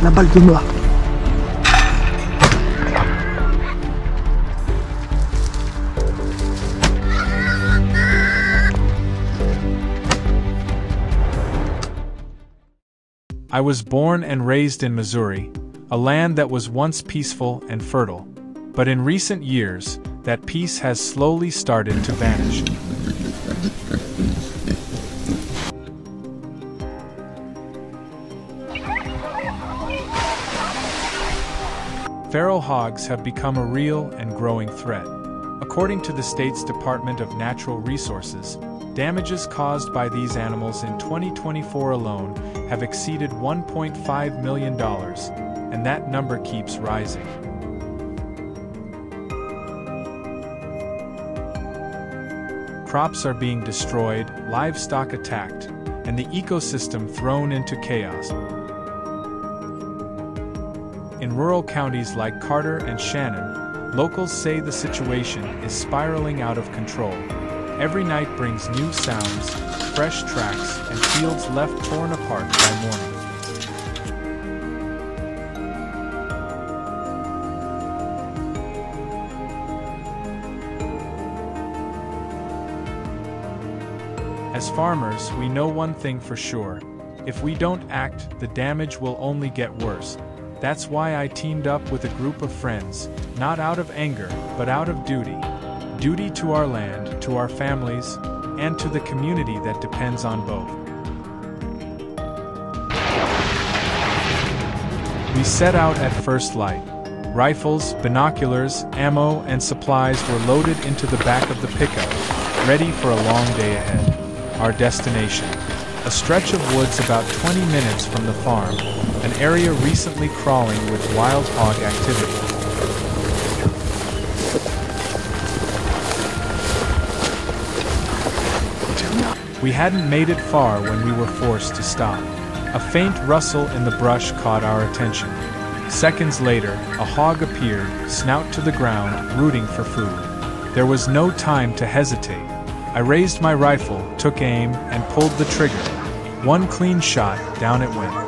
La balle de moi. I was born and raised in Missouri, a land that was once peaceful and fertile. But in recent years, that peace has slowly started to vanish. Feral hogs have become a real and growing threat. According to the state's Department of Natural Resources, damages caused by these animals in 2024 alone have exceeded $1.5 million, and that number keeps rising. Crops are being destroyed, livestock attacked, and the ecosystem thrown into chaos. In rural counties like Carter and Shannon, locals say the situation is spiraling out of control. Every night brings new sounds, fresh tracks, and fields left torn apart by morning. As farmers, we know one thing for sure. If we don't act, the damage will only get worse. That's why I teamed up with a group of friends, not out of anger, but out of duty. Duty to our land, to our families, and to the community that depends on both. We set out at first light. Rifles, binoculars, ammo, and supplies were loaded into the back of the pickup, ready for a long day ahead. Our destination: a stretch of woods about 20 minutes from the farm, an area recently crawling with wild hog activity. We hadn't made it far when we were forced to stop. A faint rustle in the brush caught our attention. Seconds later, a hog appeared, snout to the ground, rooting for food. There was no time to hesitate. I raised my rifle, took aim, and pulled the trigger. One clean shot, down it went.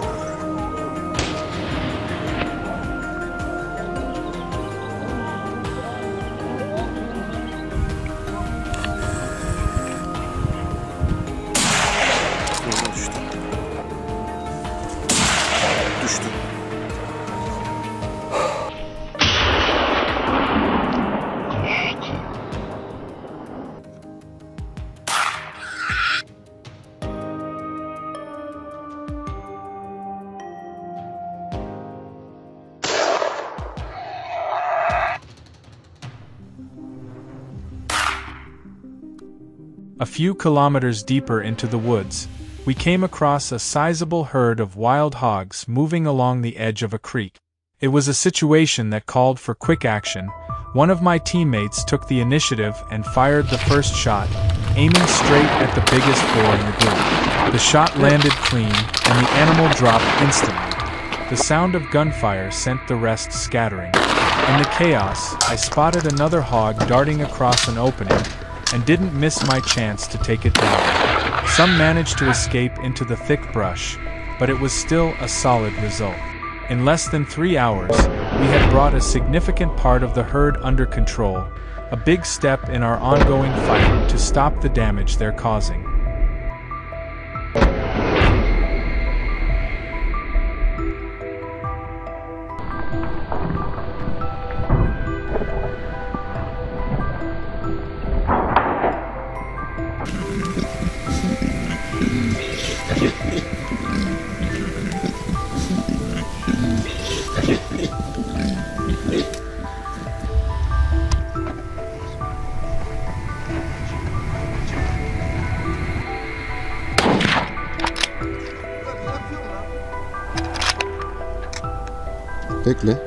A few kilometers deeper into the woods, we came across a sizable herd of wild hogs moving along the edge of a creek. It was a situation that called for quick action. One of my teammates took the initiative and fired the first shot, aiming straight at the biggest boar in the group. The shot landed clean, and the animal dropped instantly. The sound of gunfire sent the rest scattering. In the chaos, I spotted another hog darting across an opening, and didn't miss my chance to take it down. Some managed to escape into the thick brush, but it was still a solid result. In less than 3 hours, we had brought a significant part of the herd under control, a big step in our ongoing fight to stop the damage they're causing. Bekle.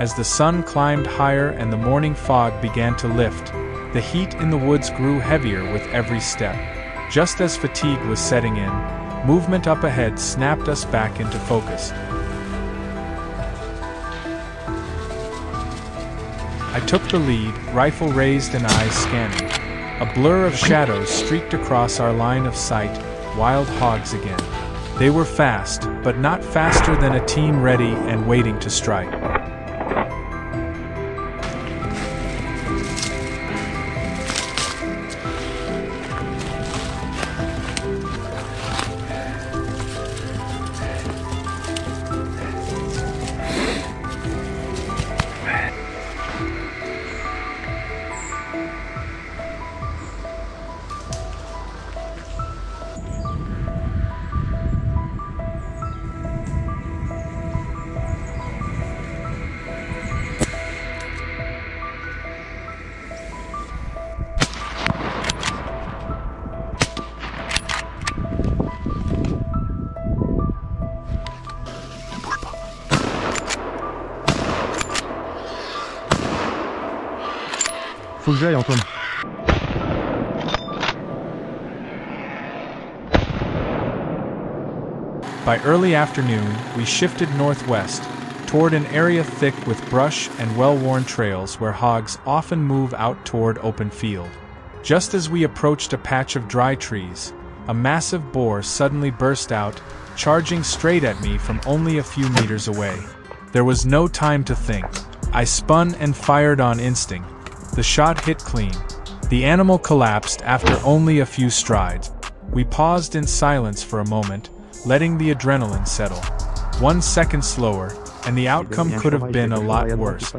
As the sun climbed higher and the morning fog began to lift, the heat in the woods grew heavier with every step. Just as fatigue was setting in, movement up ahead snapped us back into focus. I took the lead, rifle raised and eyes scanning. A blur of shadows streaked across our line of sight, wild hogs again. They were fast, but not faster than a team ready and waiting to strike. Faut que j'aille, Antoine. By early afternoon, we shifted northwest, toward an area thick with brush and well-worn trails where hogs often move out toward open field. Just as we approached a patch of dry trees, a massive boar suddenly burst out, charging straight at me from only a few meters away. There was no time to think. I spun and fired on instinct. The shot hit clean. The animal collapsed after only a few strides. We paused in silence for a moment, letting the adrenaline settle. 1 second slower, and the outcome could have been a lot worse.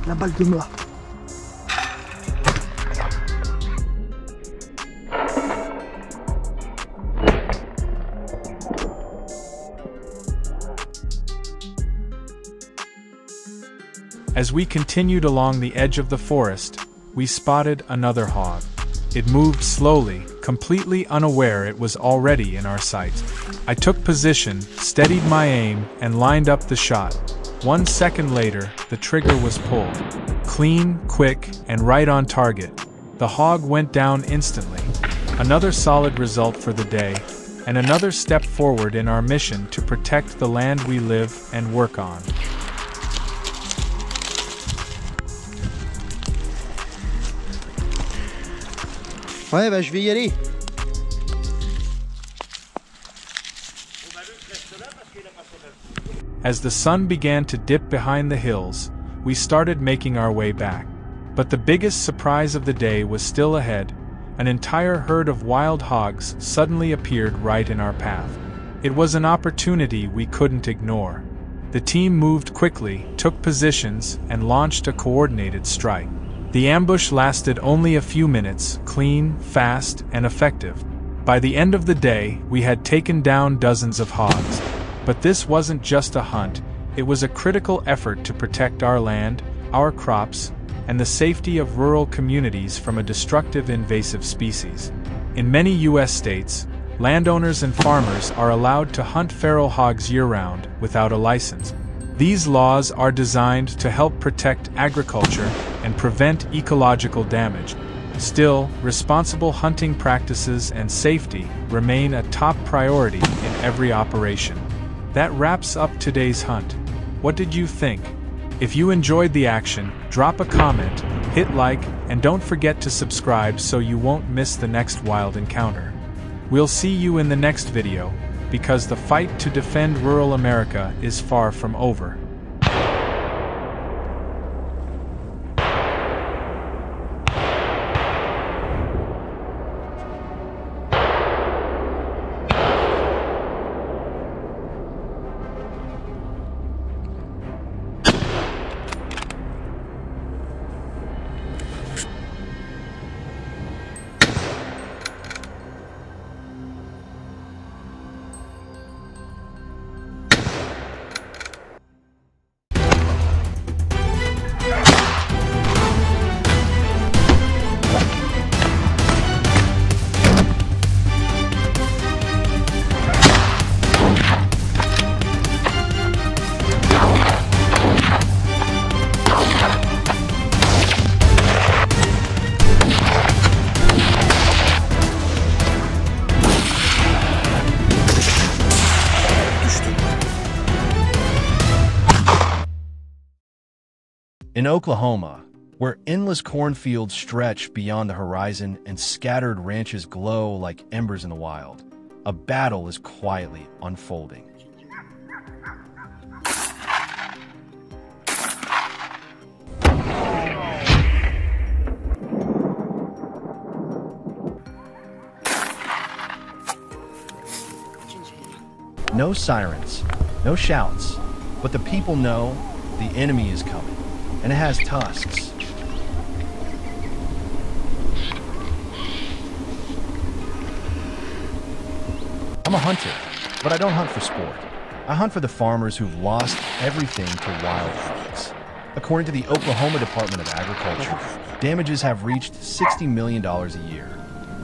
La balle de mort. As we continued along the edge of the forest, we spotted another hog. It moved slowly, completely unaware it was already in our sight. I took position, steadied my aim, and lined up the shot. 1 second later, the trigger was pulled. Clean, quick, and right on target. The hog went down instantly. Another solid result for the day, and another step forward in our mission to protect the land we live and work on. Ouais, bah je vais y aller. As the sun began to dip behind the hills, we started making our way back. But the biggest surprise of the day was still ahead. An entire herd of wild hogs suddenly appeared right in our path. It was an opportunity we couldn't ignore. The team moved quickly, took positions, and launched a coordinated strike. The ambush lasted only a few minutes, clean, fast, and effective. By the end of the day, we had taken down dozens of hogs. But this wasn't just a hunt, it was a critical effort to protect our land, our crops, and the safety of rural communities from a destructive invasive species. In many U.S. states, landowners and farmers are allowed to hunt feral hogs year-round without a license. These laws are designed to help protect agriculture and prevent ecological damage. Still, responsible hunting practices and safety remain a top priority in every operation. That wraps up today's hunt. What did you think? If you enjoyed the action, drop a comment, hit like, and don't forget to subscribe so you won't miss the next wild encounter. We'll see you in the next video, because the fight to defend rural America is far from over. In Oklahoma, where endless cornfields stretch beyond the horizon and scattered ranches glow like embers in the wild, a battle is quietly unfolding. No sirens, no shouts, but the people know the enemy is coming. And it has tusks. I'm a hunter, but I don't hunt for sport. I hunt for the farmers who've lost everything to wild hogs. According to the Oklahoma Department of Agriculture, damages have reached $60 million a year.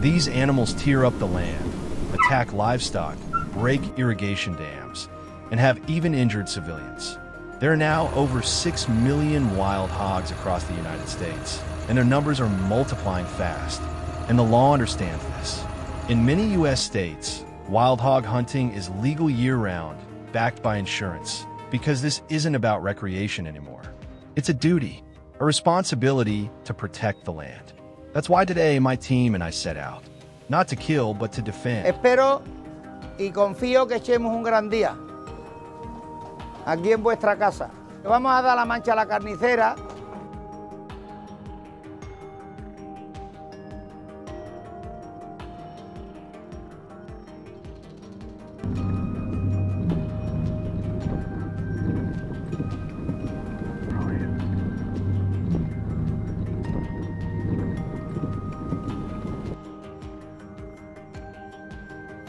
These animals tear up the land, attack livestock, break irrigation dams, and have even injured civilians. There are now over 6 million wild hogs across the United States, and their numbers are multiplying fast, and the law understands this. In many U.S. states, wild hog hunting is legal year-round, backed by insurance, because this isn't about recreation anymore. It's a duty, a responsibility to protect the land. That's why today my team and I set out, not to kill, but to defend. Espero y confío que echemos un gran día aquí en vuestra casa. Le vamos a dar la mancha a la carnicera.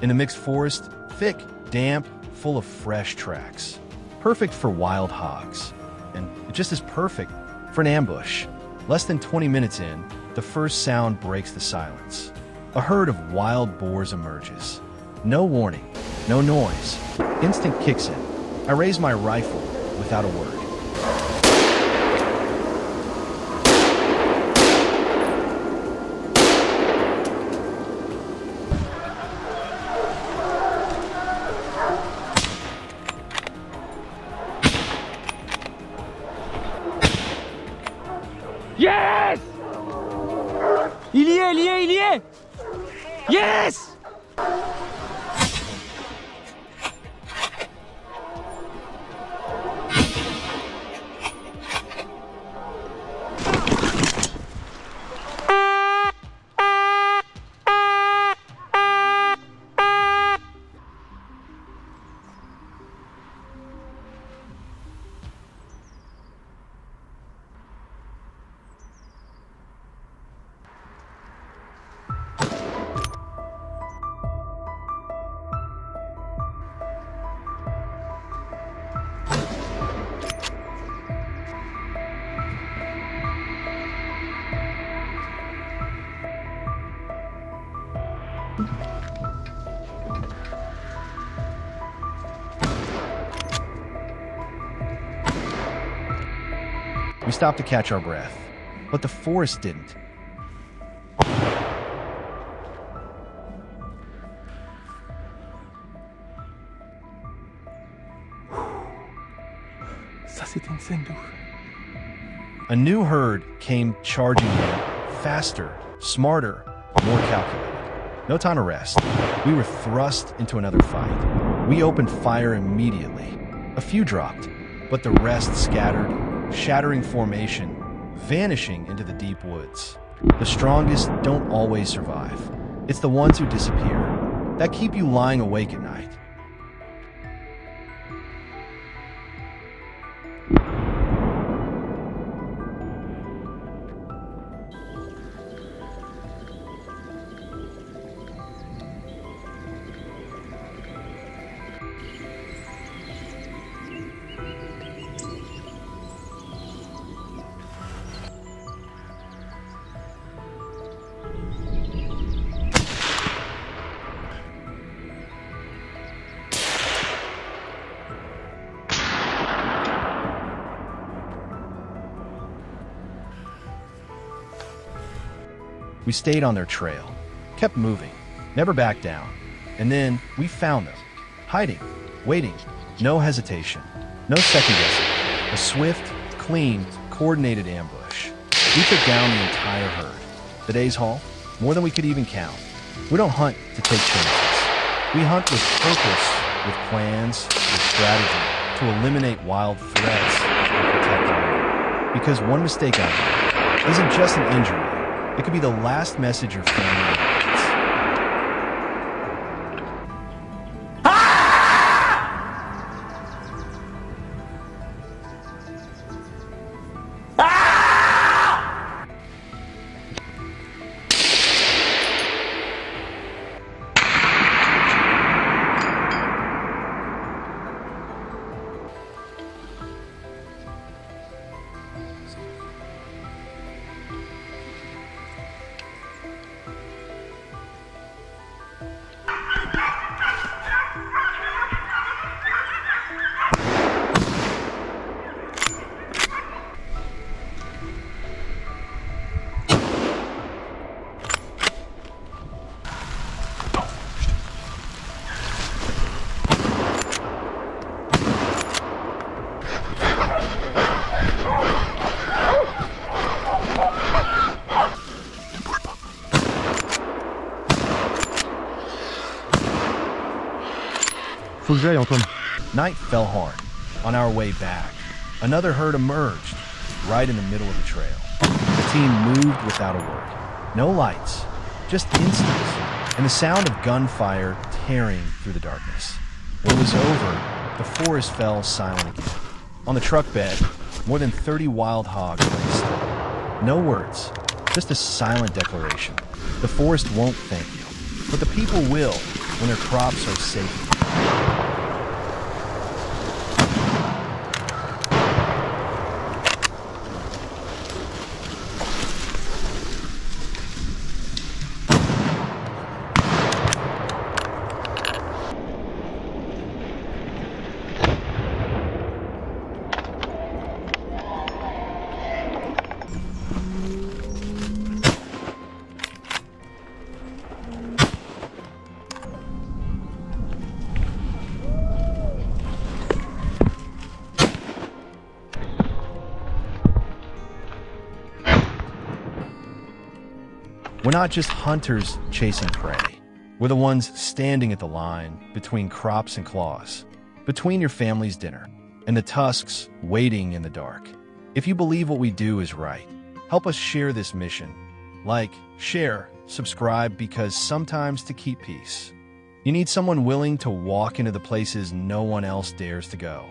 In a mixed forest, thick, damp, full of fresh tracks. Perfect for wild hogs, and just as perfect for an ambush. Less than 20 minutes in, the first sound breaks the silence. A herd of wild boars emerges. No warning, no noise. Instinct kicks in. I raise my rifle without a word. Yes! Il y est! Yes! We stop to catch our breath. but the forest didn't. A new herd came charging in, faster, smarter, more calculated. No time to rest. We were thrust into another fight. We opened fire immediately. A few dropped, but the rest scattered, shattering formation, vanishing into the deep woods. The strongest don't always survive. It's the ones who disappear that keep you lying awake at night. We stayed on their trail, kept moving, never backed down. And then we found them, hiding, waiting, no hesitation, no second guessing. A swift, clean, coordinated ambush. We took down the entire herd. The day's haul, more than we could even count. We don't hunt to take chances. We hunt with purpose, with plans, with strategy, to eliminate wild threats and protect them. Because one mistake on it isn't just an injury. It could be the last message your family gets. Faut que j'aille, Antoine. Night fell hard. On our way back, another herd emerged right in the middle of the trail. The team moved without a word. No lights, just instincts, and the sound of gunfire tearing through the darkness. When it was over, the forest fell silent again. On the truck bed, more than 30 wild hogs lay still. No words, just a silent declaration. The forest won't thank you, but the people will when their crops are safe. We're not just hunters chasing prey. We're the ones standing at the line between crops and claws, between your family's dinner and the tusks waiting in the dark. If you believe what we do is right, help us share this mission. Like, share, subscribe, because sometimes to keep peace, you need someone willing to walk into the places no one else dares to go.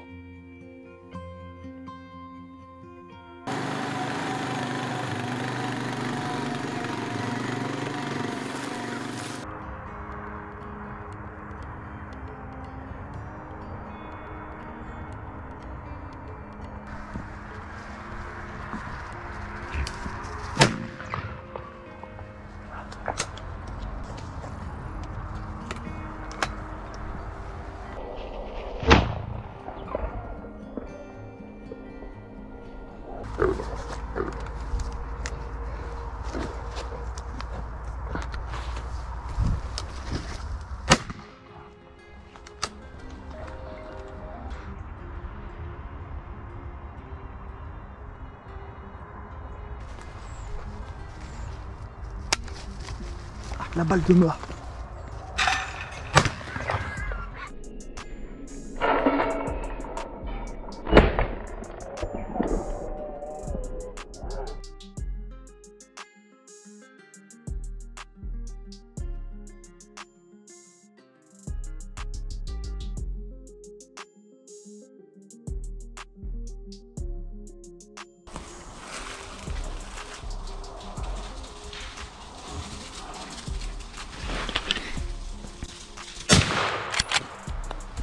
La balle de moi.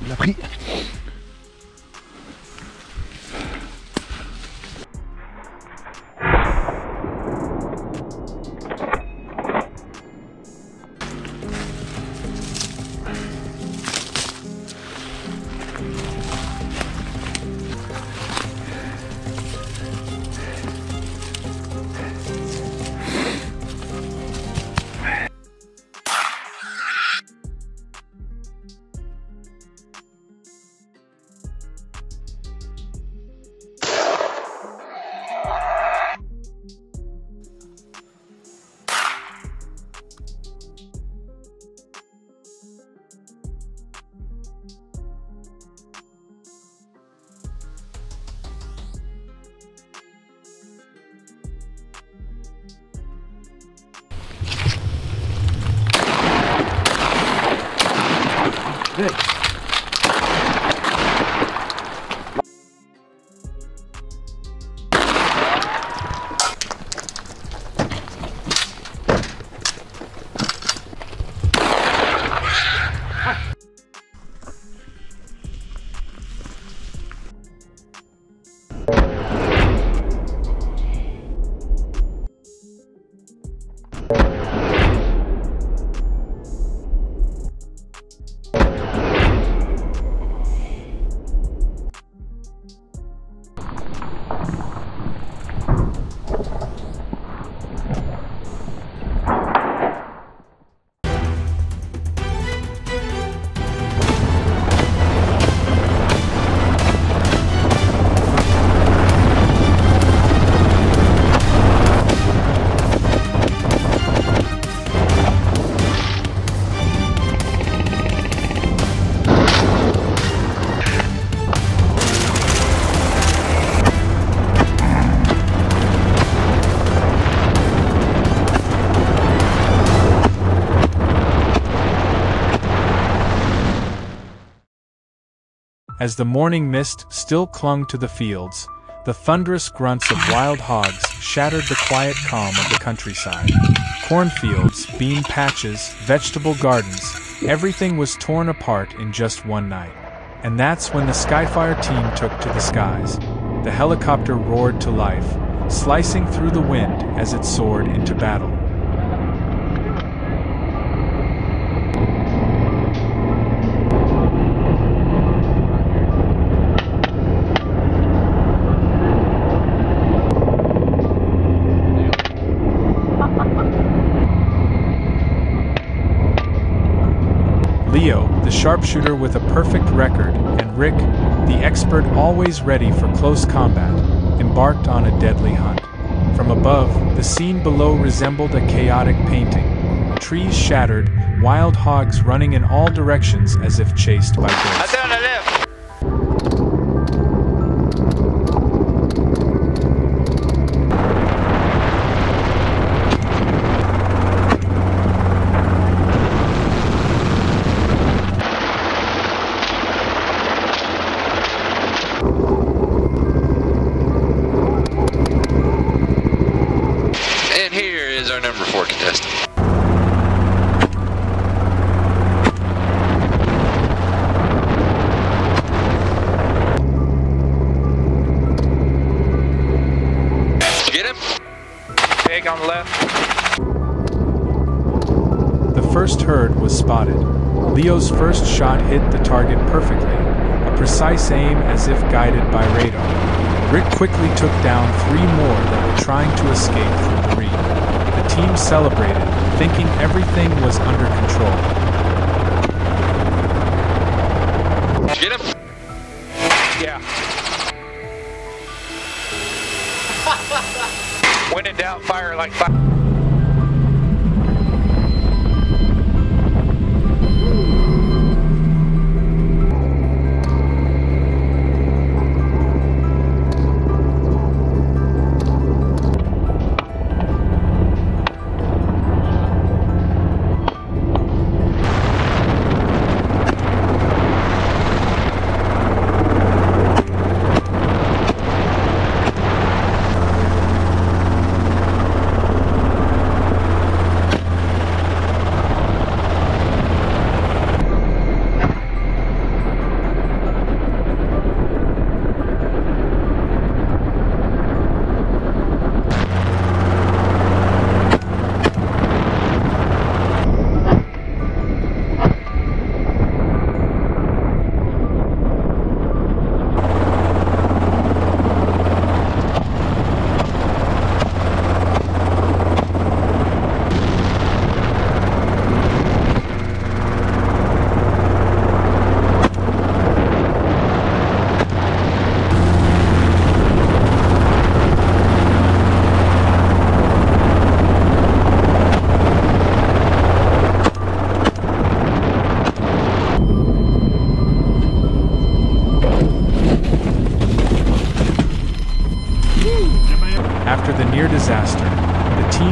Il a pris. Good. As the morning mist still clung to the fields, the thunderous grunts of wild hogs shattered the quiet calm of the countryside. Cornfields, bean patches, vegetable gardens, everything was torn apart in just one night. And that's when the Skyfire team took to the skies. The helicopter roared to life, slicing through the wind as it soared into battle. Leo, the sharpshooter with a perfect record, and Rick, the expert always ready for close combat, embarked on a deadly hunt. From above, the scene below resembled a chaotic painting. Trees shattered, wild hogs running in all directions as if chased by ghosts. On the left. The first herd was spotted. Leo's first shot hit the target perfectly, a precise aim as if guided by radar. Rick quickly took down 3 more that were trying to escape through the reed. The team celebrated, thinking everything was under control. Did you get him? Yeah. When in doubt, fire like fire.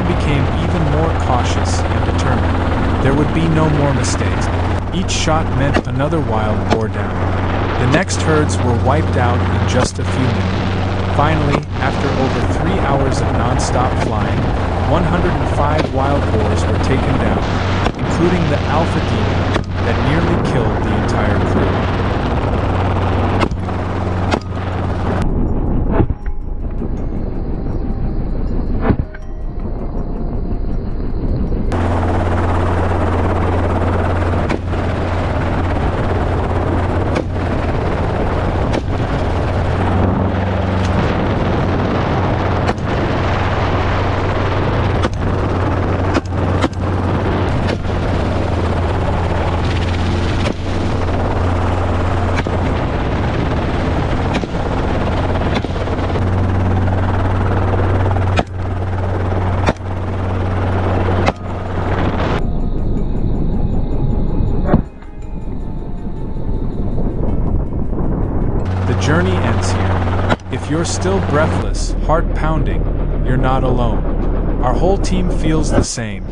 became even more cautious and determined. There would be no more mistakes. Each shot meant another wild boar down. The next herds were wiped out in just a few minutes. Finally, after over 3 hours of non-stop flying, 105 wild boars were taken down, including the alpha demon that nearly killed the entire crew. The journey ends here. If you're still breathless, heart-pounding, you're not alone. Our whole team feels the same.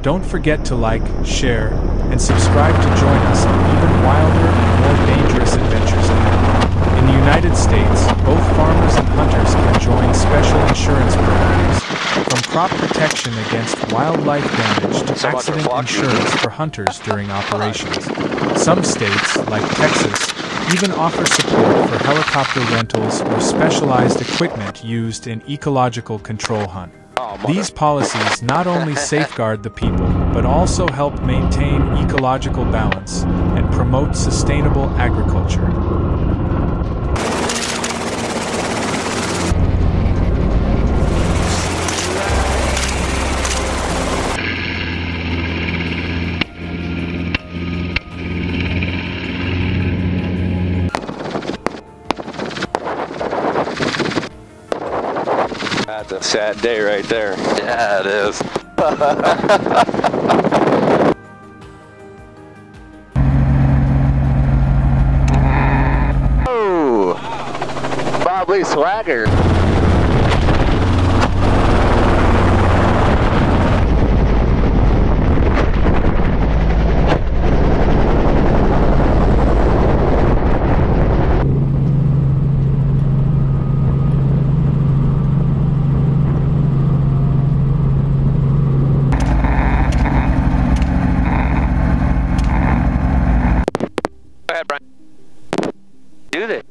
Don't forget to like, share, and subscribe to join us on even wilder and more dangerous adventures ahead. In the United States, both farmers and hunters can join special insurance programs, from crop protection against wildlife damage to accident insurance for hunters during operations. Some states, like Texas, even offer support for helicopter rentals or specialized equipment used in ecological control hunt. These policies not only safeguard the people, but also help maintain ecological balance and promote sustainable agriculture. That's a sad day right there. Yeah, it is. Oh, Bob Lee Swagger. Go ahead, Brian. Do this.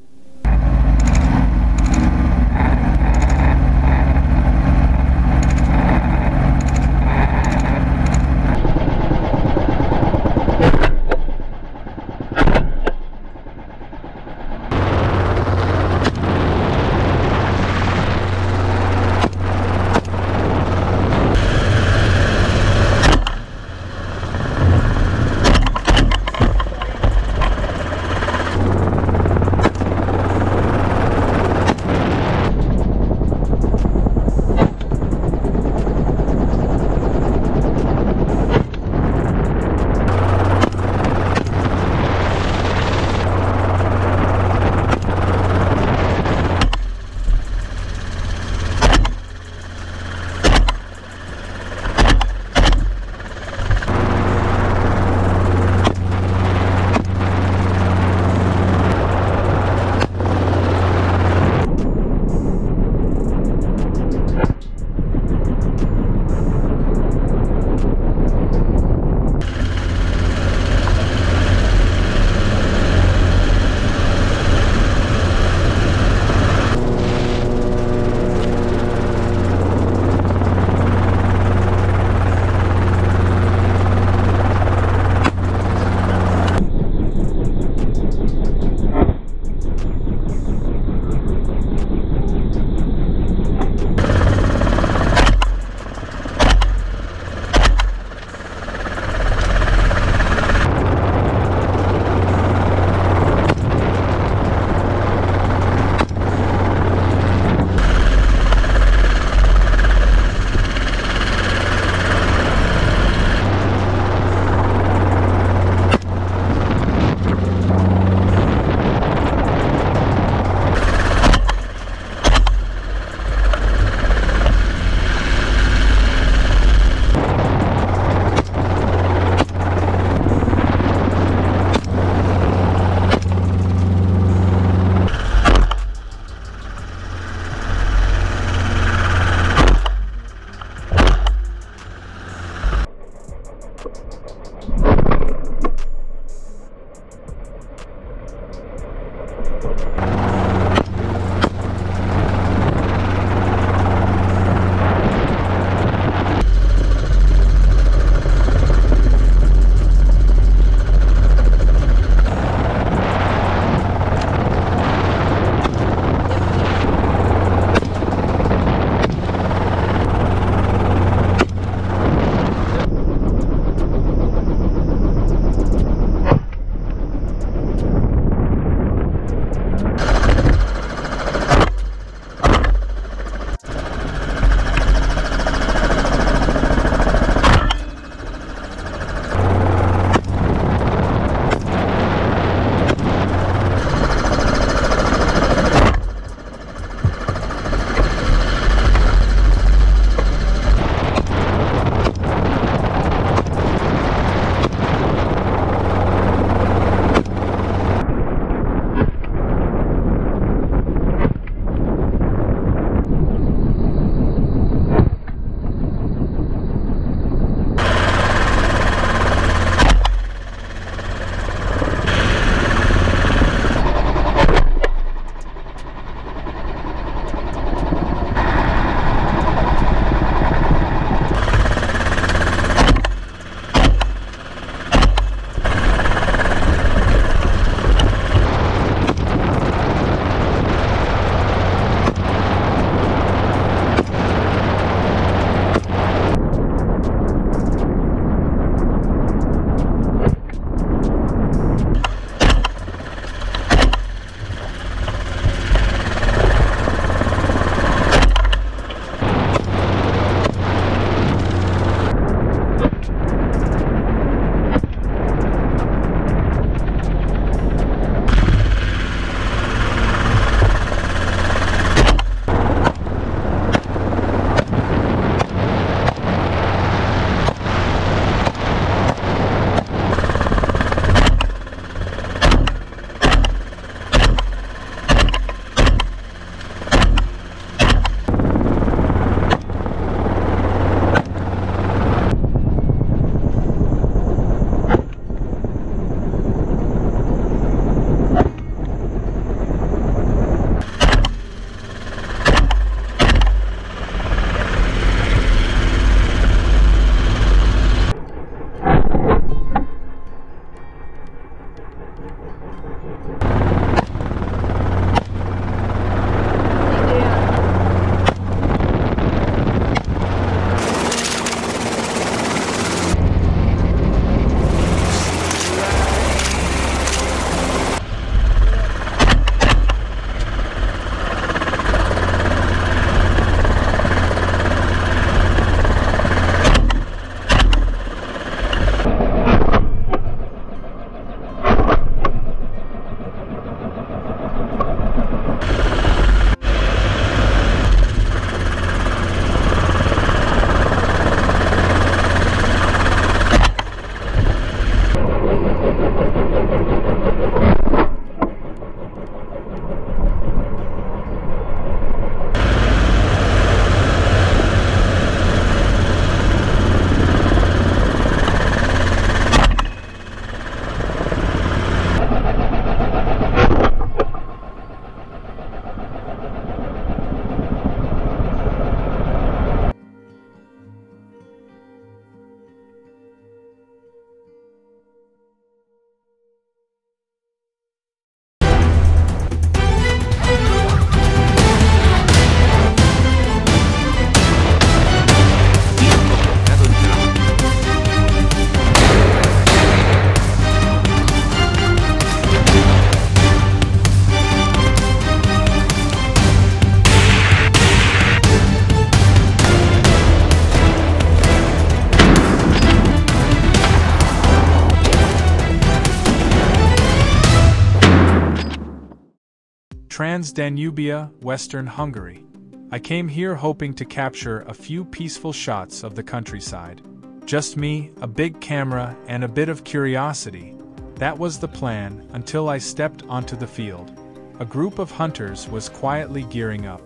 Transdanubia, Western Hungary. I came here hoping to capture a few peaceful shots of the countryside. Just me, a big camera, and a bit of curiosity. That was the plan until I stepped onto the field. A group of hunters was quietly gearing up.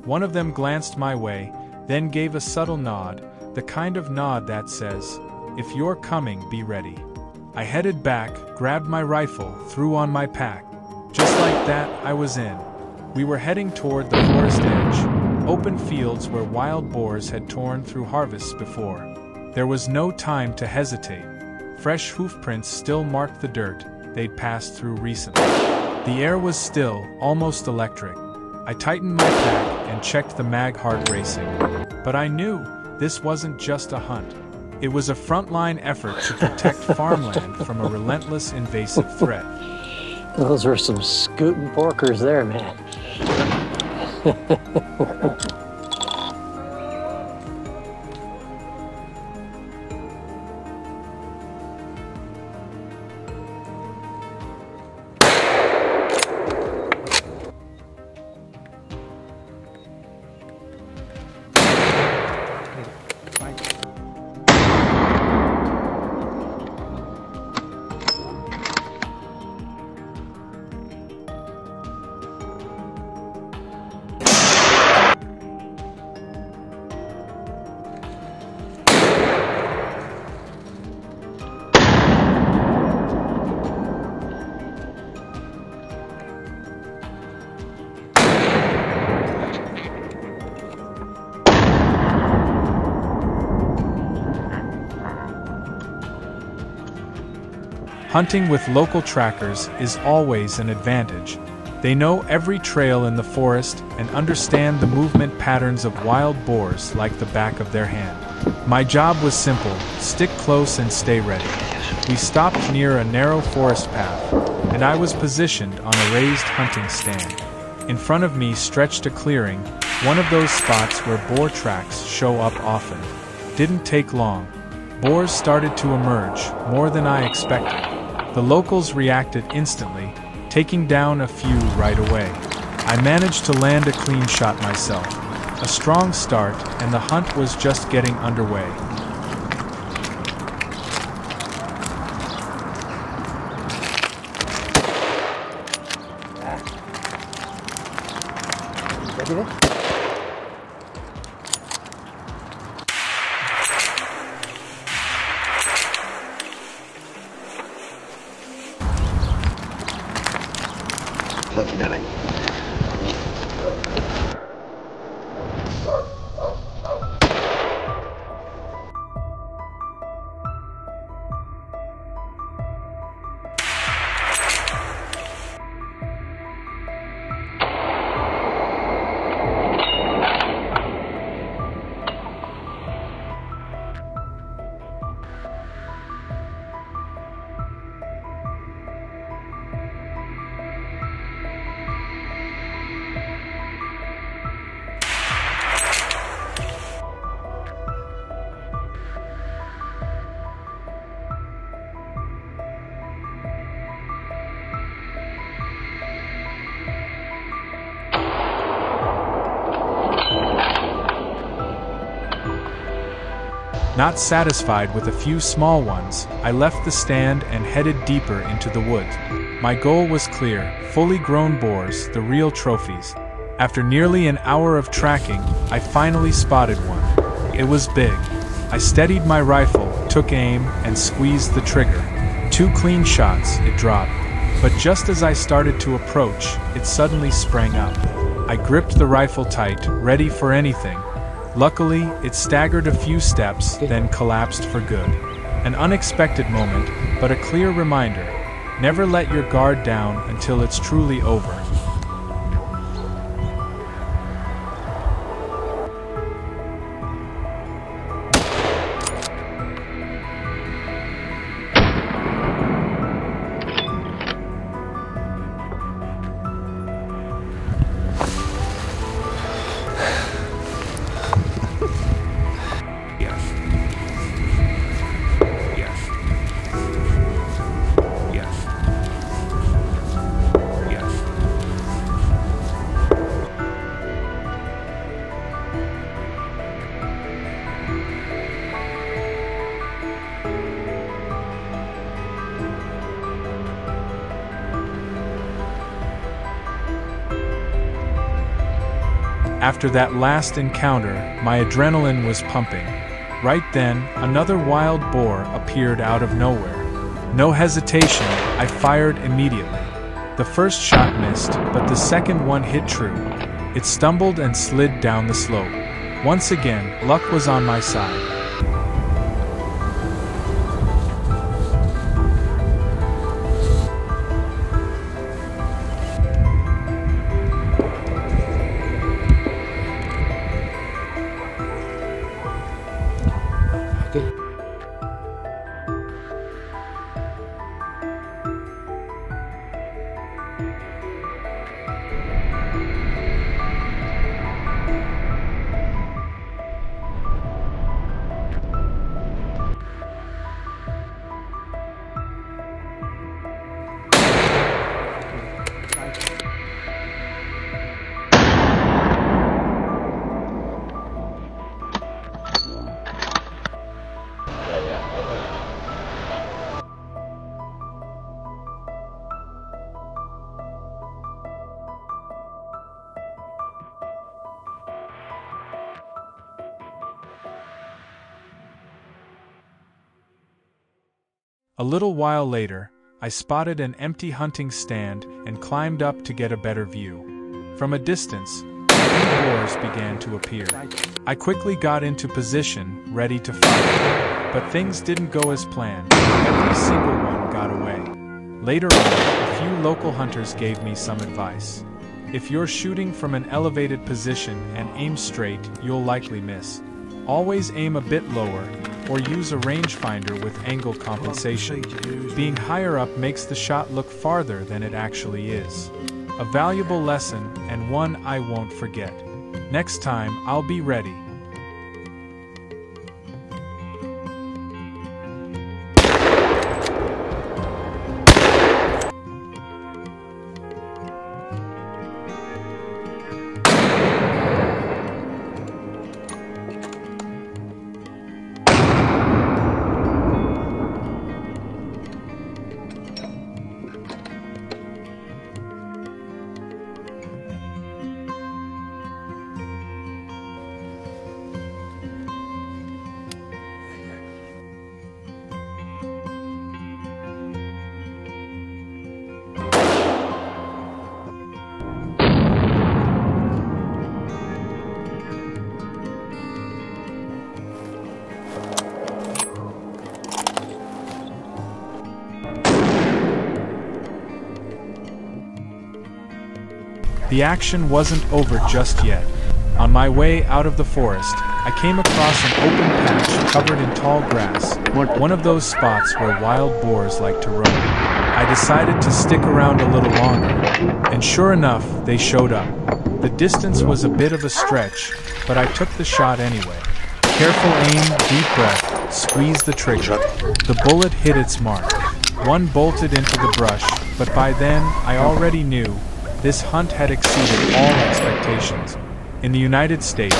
One of them glanced my way, then gave a subtle nod, the kind of nod that says, "If you're coming, be ready." I headed back, grabbed my rifle, threw on my pack. Just like that, I was in. We were heading toward the forest edge, open fields where wild boars had torn through harvests before. There was no time to hesitate. Fresh hoofprints still marked the dirt they'd passed through recently. The air was still, almost electric. I tightened my pack and checked the mag heart racing. But I knew this wasn't just a hunt. It was a frontline effort to protect farmland from a relentless invasive threat. Those were some scooting porkers there, man. Hunting with local trackers is always an advantage. They know every trail in the forest and understand the movement patterns of wild boars like the back of their hand. My job was simple: stick close and stay ready. We stopped near a narrow forest path, and I was positioned on a raised hunting stand. In front of me stretched a clearing, one of those spots where boar tracks show up often. Didn't take long. Boars started to emerge, more than I expected. The locals reacted instantly, taking down a few right away. I managed to land a clean shot myself. A strong start, and the hunt was just getting underway. Not satisfied with a few small ones, I left the stand and headed deeper into the woods. My goal was clear: fully grown boars, the real trophies. After nearly an hour of tracking, I finally spotted one. It was big. I steadied my rifle, took aim, and squeezed the trigger. 2 clean shots, it dropped. But just as I started to approach, it suddenly sprang up. I gripped the rifle tight, ready for anything. Luckily, it staggered a few steps, then collapsed for good. An unexpected moment, but a clear reminder: never let your guard down until it's truly over. After that last encounter, my adrenaline was pumping. Right then, another wild boar appeared out of nowhere. No hesitation, I fired immediately. The first shot missed, but the second one hit true. It stumbled and slid down the slope. Once again, luck was on my side. A little while later, I spotted an empty hunting stand and climbed up to get a better view. From a distance, boars began to appear. I quickly got into position, ready to fight, but things didn't go as planned. Every single one got away. Later on, a few local hunters gave me some advice. If you're shooting from an elevated position and aim straight, you'll likely miss. Always aim a bit lower, or use a rangefinder with angle compensation. Being higher up makes the shot look farther than it actually is. A valuable lesson, and one I won't forget. Next time, I'll be ready. The action wasn't over just yet. On my way out of the forest, I came across an open patch covered in tall grass, one of those spots where wild boars like to roam. I decided to stick around a little longer, and sure enough, they showed up. The distance was a bit of a stretch, but I took the shot anyway. Careful aim, deep breath, squeeze the trigger. The bullet hit its mark. One bolted into the brush, but by then, I already knew this hunt had exceeded all expectations. In the United States,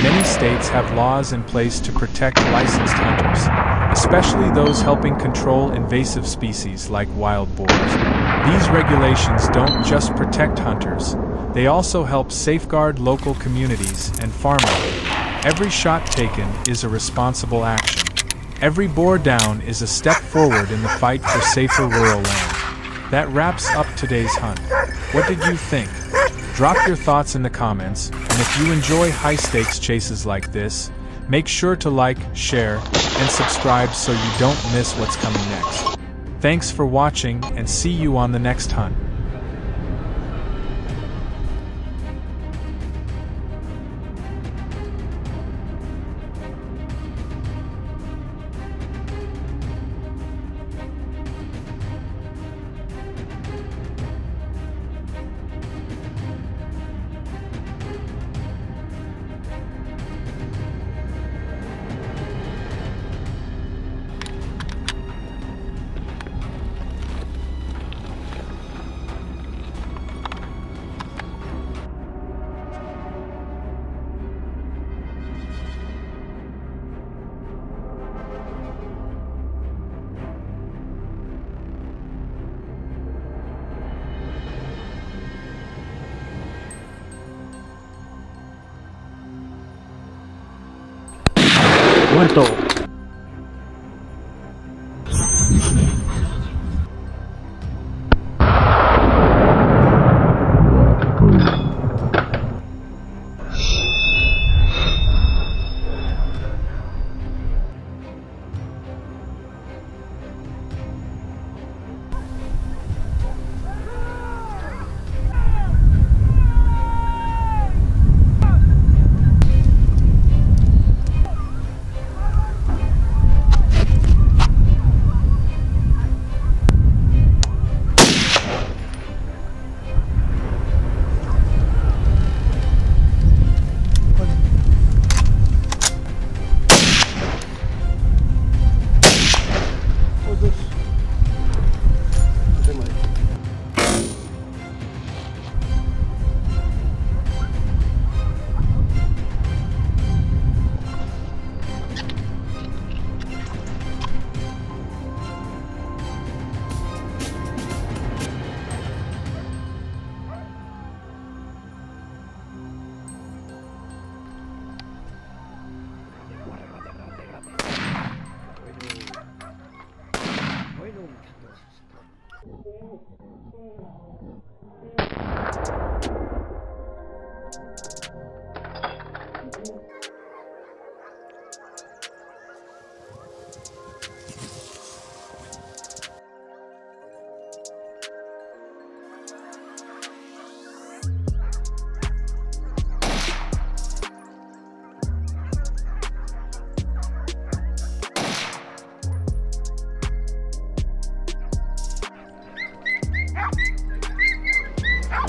many states have laws in place to protect licensed hunters, especially those helping control invasive species like wild boars. These regulations don't just protect hunters, they also help safeguard local communities and farmers. Every shot taken is a responsible action. Every boar down is a step forward in the fight for safer rural land. That wraps up today's hunt. What did you think? Drop your thoughts in the comments, and if you enjoy high-stakes chases like this, make sure to like, share, and subscribe so you don't miss what's coming next. Thanks for watching, and see you on the next hunt. Muerto.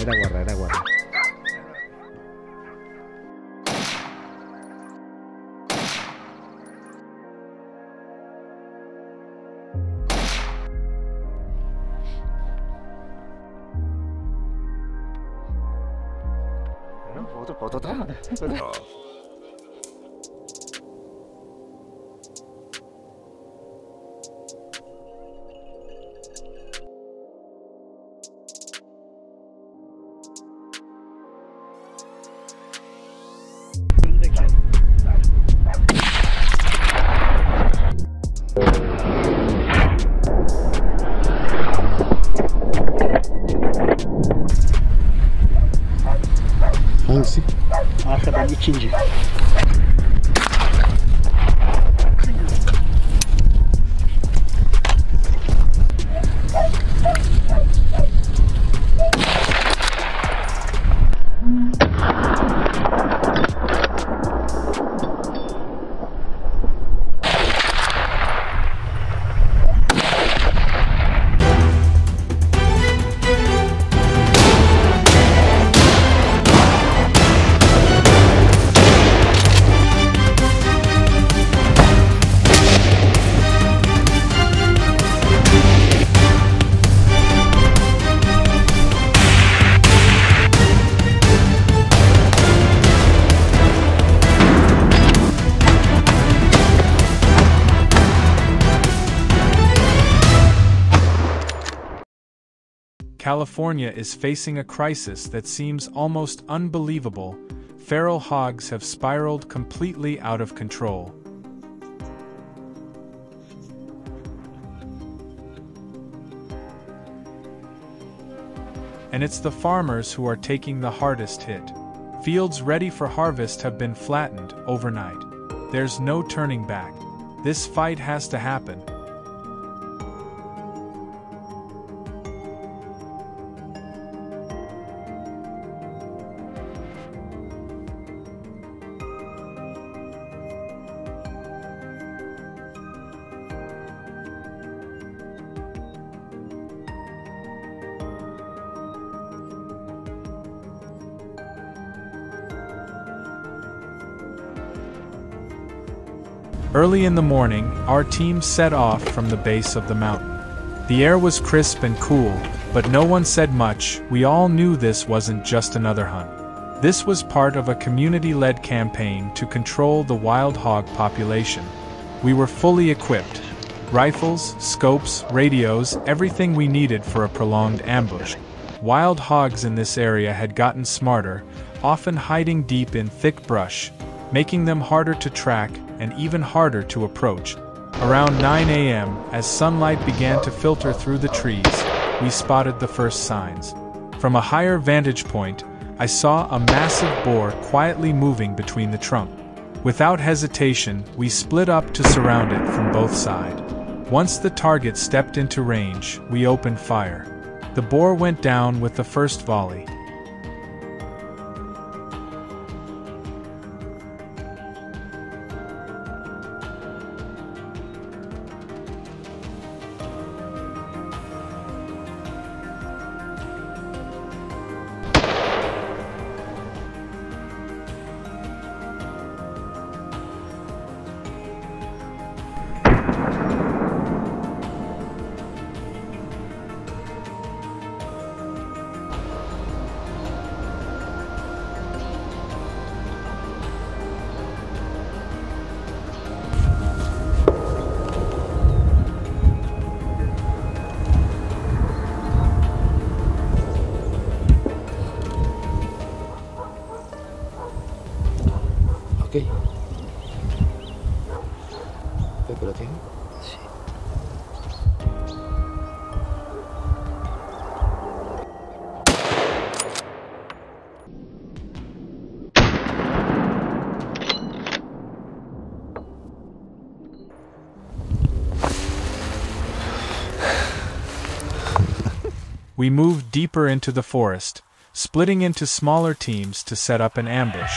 Era guarda. Foto. Hangisi. Arkadan ikinci. California is facing a crisis that seems almost unbelievable. Feral hogs have spiraled completely out of control. And it's the farmers who are taking the hardest hit. Fields ready for harvest have been flattened overnight. There's no turning back. This fight has to happen. Early in the morning, our team set off from the base of the mountain. The air was crisp and cool, but no one said much. We all knew this wasn't just another hunt. This was part of a community-led campaign to control the wild hog population. We were fully equipped. Rifles, scopes, radios, everything we needed for a prolonged ambush. Wild hogs in this area had gotten smarter, often hiding deep in thick brush, making them harder to track and even harder to approach. Around 9 a.m., as sunlight began to filter through the trees, we spotted the first signs. From a higher vantage point, I saw a massive boar quietly moving between the trunk. Without hesitation, we split up to surround it from both sides. Once the target stepped into range, we opened fire. The boar went down with the first volley. Ok. ¿Te lo tienes? Sí. We moved deeper into the forest, splitting into smaller teams to set up an ambush.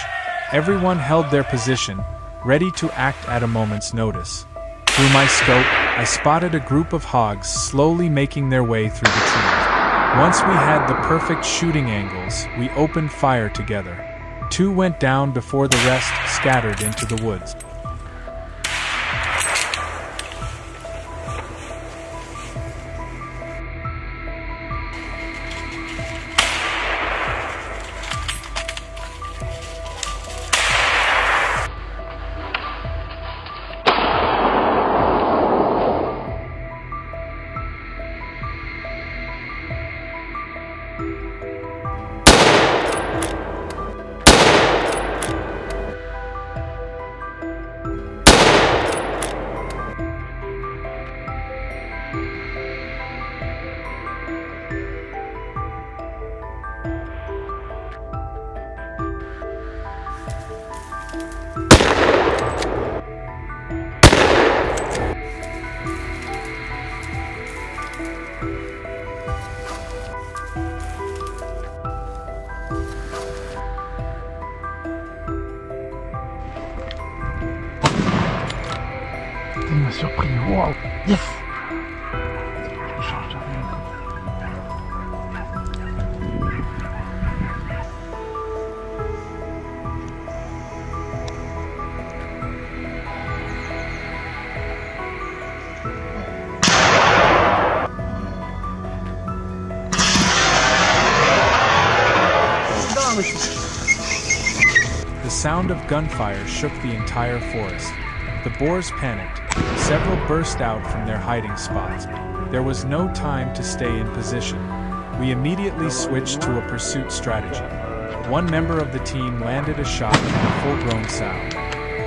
Everyone held their position, ready to act at a moment's notice. Through my scope, I spotted a group of hogs slowly making their way through the trees. Once we had the perfect shooting angles, we opened fire together. 2 went down before the rest scattered into the woods. Il m'a surpris, wow, yes. Je change de rien. The sound of gunfire shook the entire forest. The boars panicked. Several burst out from their hiding spots. There was no time to stay in position. We immediately switched to a pursuit strategy. One member of the team landed a shot from a full-grown sow.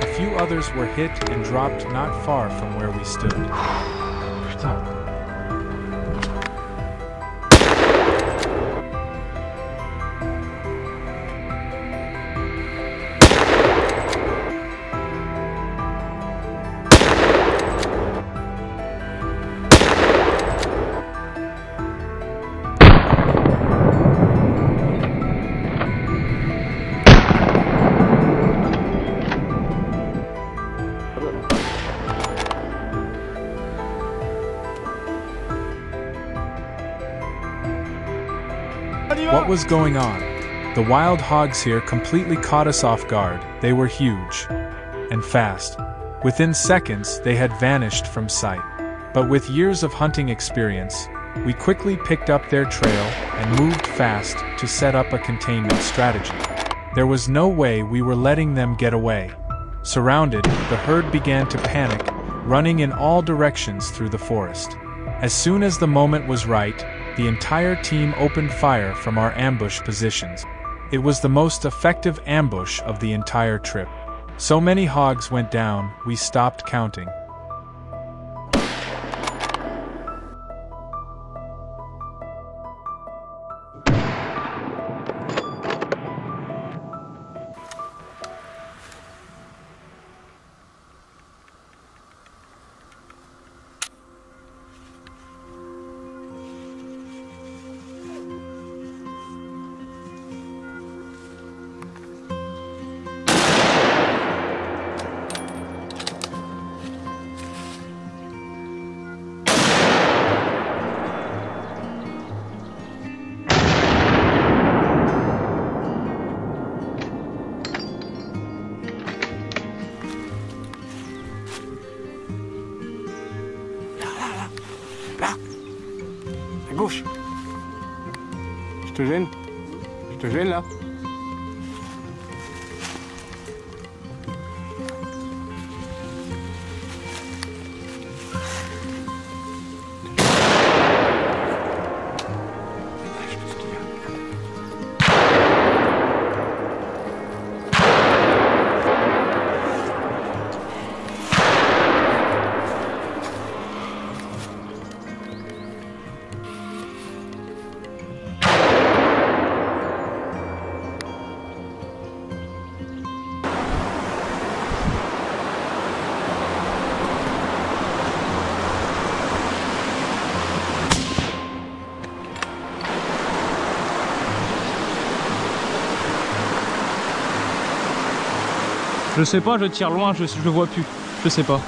A few others were hit and dropped not far from where we stood. Putain. What was going on? The wild hogs here completely caught us off guard. They were huge and fast. Within seconds, they had vanished from sight. But with years of hunting experience, we quickly picked up their trail and moved fast to set up a containment strategy. There was no way we were letting them get away. Surrounded, the herd began to panic, running in all directions through the forest. As soon as the moment was right, the entire team opened fire from our ambush positions. It was the most effective ambush of the entire trip. So many hogs went down, we stopped counting. Gauche. Je te gêne. Je te gêne là. Je sais pas, je tire loin, je vois plus. Je sais pas.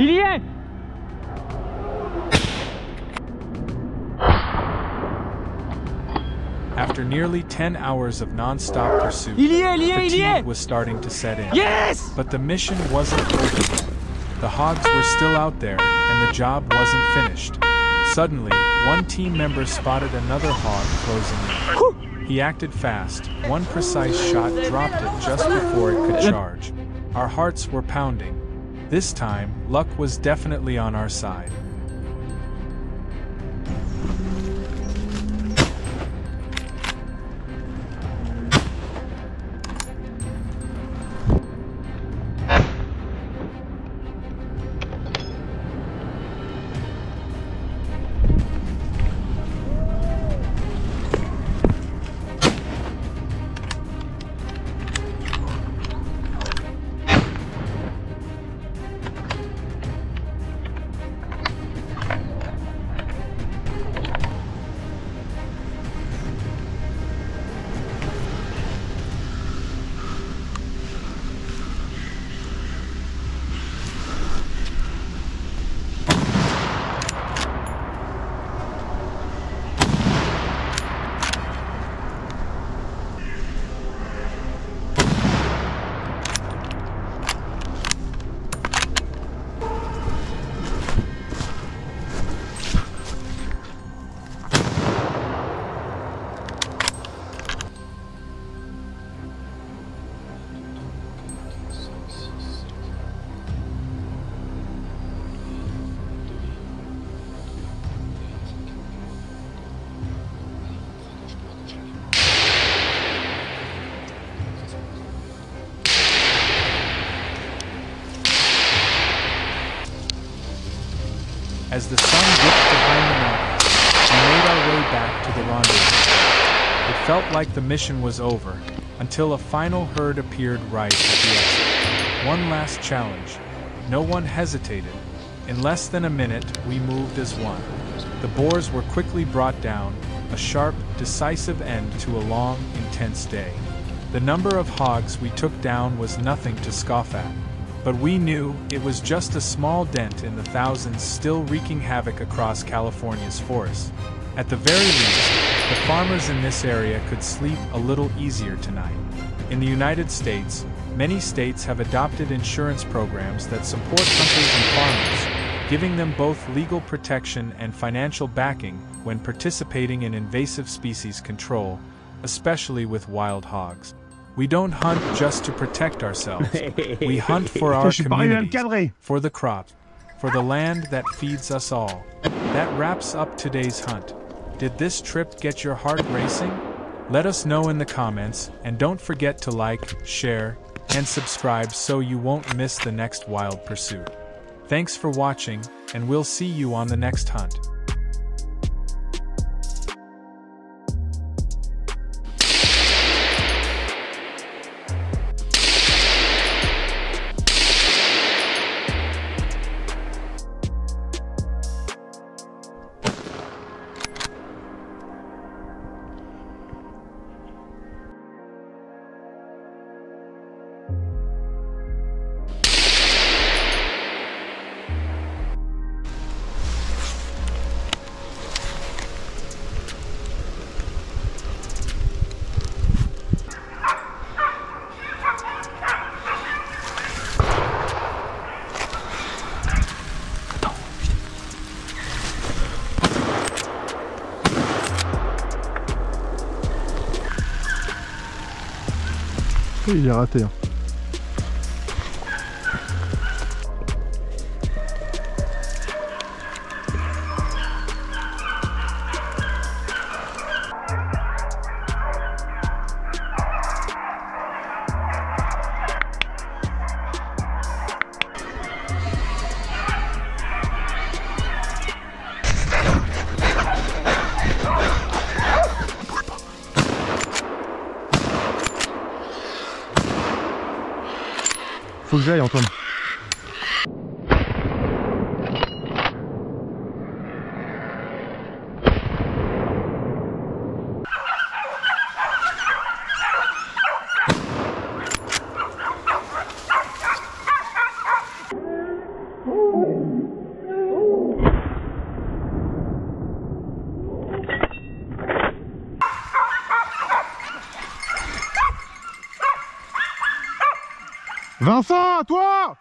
Il y est! After nearly 10 hours of non-stop pursuit, fatigue was starting to set in. Yes! But the mission wasn't over yet. The hogs were still out there, and the job wasn't finished. Suddenly, one team member spotted another hog closing in. He acted fast. One precise shot dropped it just before it could charge. Our hearts were pounding. This time, luck was definitely on our side. As the sun dipped behind the mountains, we made our way back to the rendezvous. It felt like the mission was over, until a final herd appeared right at the exit. One last challenge. No one hesitated. In less than a minute, we moved as one. The Boars were quickly brought down, a sharp, decisive end to a long, intense day. The number of hogs we took down was nothing to scoff at. But we knew it was just a small dent in the thousands still wreaking havoc across California's forests. At the very least, the farmers in this area could sleep a little easier tonight. In the United States, many states have adopted insurance programs that support hunters and farmers, giving them both legal protection and financial backing when participating in invasive species control, especially with wild hogs. We don't hunt just to protect ourselves. We hunt for our communities, for the crops, for the land that feeds us all. That wraps up today's hunt. Did this trip get your heart racing? Let us know in the comments, and don't forget to like, share, and subscribe so you won't miss the next wild pursuit. Thanks for watching, and we'll see you on the next hunt. Il est raté. Faut que j'aille, Antoine. Vincent, à toi!